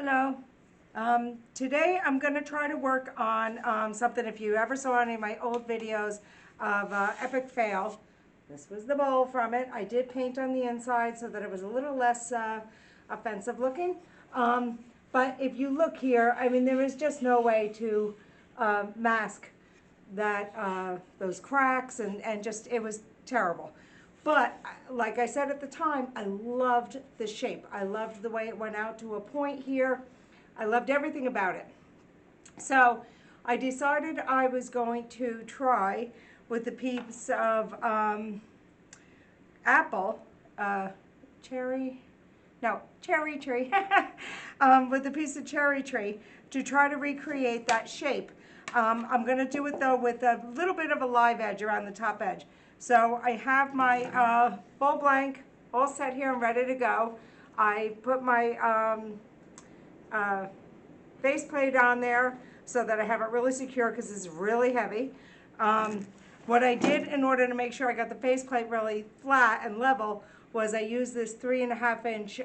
Hello. Today I'm going to try to work on something. If you ever saw any of my old videos of epic fail, this was the bowl from it. I did paint on the inside so that it was a little less offensive looking. But if you look here, I mean, there is just no way to mask that those cracks and just it was terrible. But like I said at the time, I loved the shape. I loved the way it went out to a point here. I loved everything about it. So I decided I was going to try with a piece of apple, cherry, no, cherry tree, with a piece of cherry tree to try to recreate that shape. I'm going to do it though with a little bit of a live edge around the top edge. So I have my bowl blank all set here and ready to go. I put my base plate on there so that I have it really secure because it's really heavy. What I did in order to make sure I got the faceplate really flat and level was I used this 3.5-inch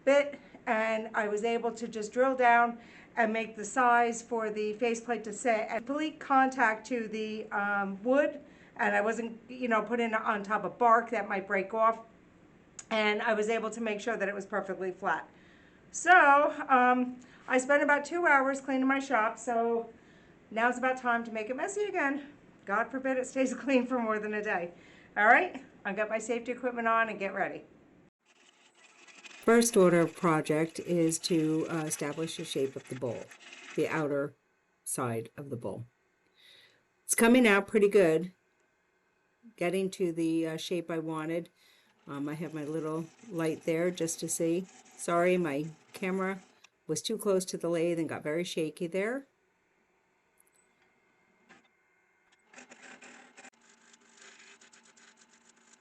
bit, and I was able to just drill down and make the size for the faceplate to sit and complete contact to the wood, and I wasn't, putting it on top of bark that might break off, and I was able to make sure that it was perfectly flat. So I spent about 2 hours cleaning my shop, so now's about time to make it messy again. God forbid it stays clean for more than a day. All right, I've got my safety equipment on and get ready. First order of project is to establish the shape of the bowl, the outer side of the bowl. It's coming out pretty good, getting to the shape I wanted. I have my little light there just to see. Sorry, my camera was too close to the lathe and got very shaky there.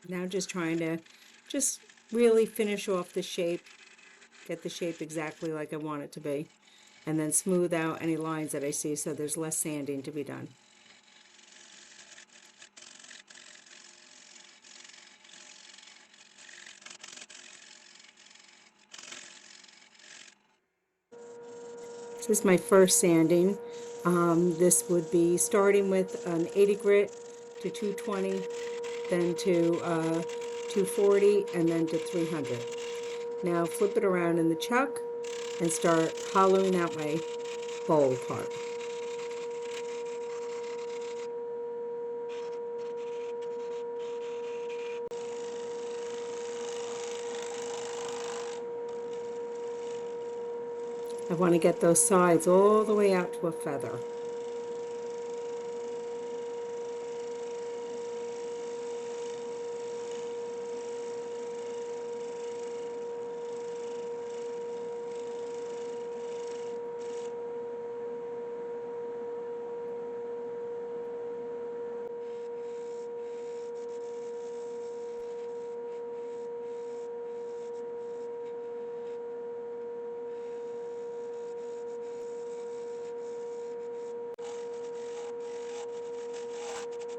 Now just trying to really finish off the shape, get the shape exactly like I want it to be, and then smooth out any lines that I see so there's less sanding to be done. This is my first sanding. This would be starting with an 80 grit to 220, then to 240, and then to 300. Now flip it around in the chuck and start hollowing out my bowl part. I want to get those sides all the way out to a feather.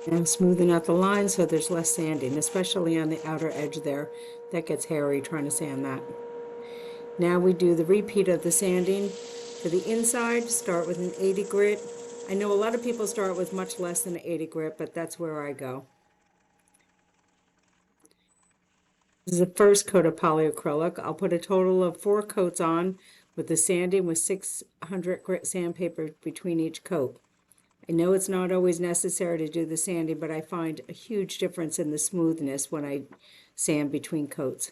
And smoothing out the lines so there's less sanding, especially on the outer edge there. That gets hairy trying to sand that. Now we do the repeat of the sanding. For the inside, start with an 80 grit. I know a lot of people start with much less than an 80 grit, but that's where I go. This is the first coat of polyacrylic. I'll put a total of 4 coats on with the sanding with 600 grit sandpaper between each coat. I know it's not always necessary to do the sanding, but I find a huge difference in the smoothness when I sand between coats.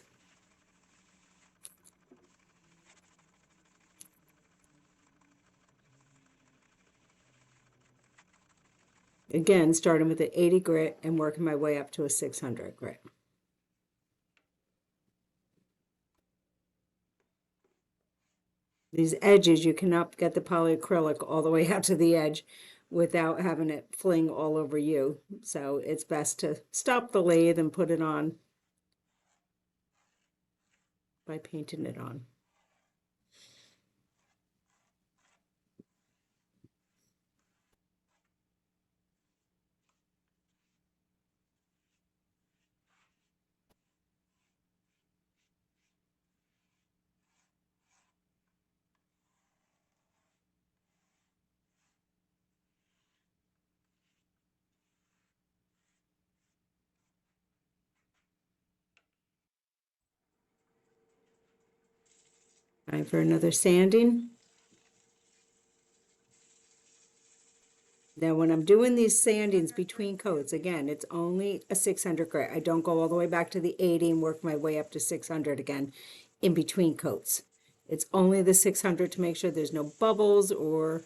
Again, starting with an 80 grit and working my way up to a 600 grit. These edges, you cannot get the polyacrylic all the way out to the edge without having it fling all over you. So it's best to stop the lathe and put it on by painting it on. Time for another sanding. Now, when I'm doing these sandings between coats, again, it's only a 600 grit. I don't go all the way back to the 80 and work my way up to 600 again in between coats. It's only the 600 to make sure there's no bubbles or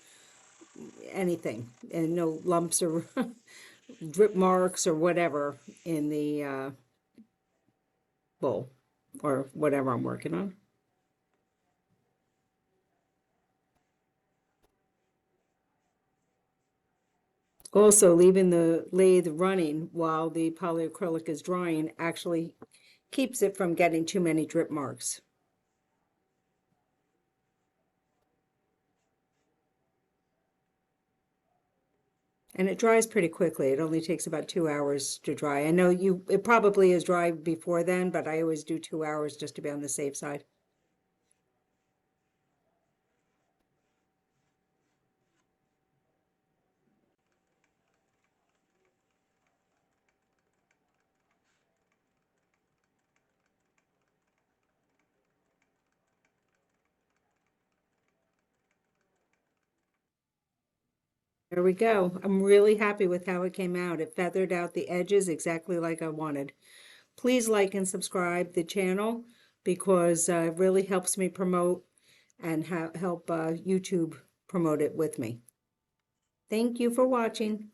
anything, and no lumps or drip marks or whatever in the bowl or whatever I'm working on. Also, leaving the lathe running while the polyacrylic is drying actually keeps it from getting too many drip marks. And it dries pretty quickly. It only takes about 2 hours to dry. I know it probably is dry before then, but I always do 2 hours just to be on the safe side. There we go. I'm really happy with how it came out. It feathered out the edges exactly like I wanted. Please like and subscribe the channel because it really helps me promote and help YouTube promote it with me. Thank you for watching.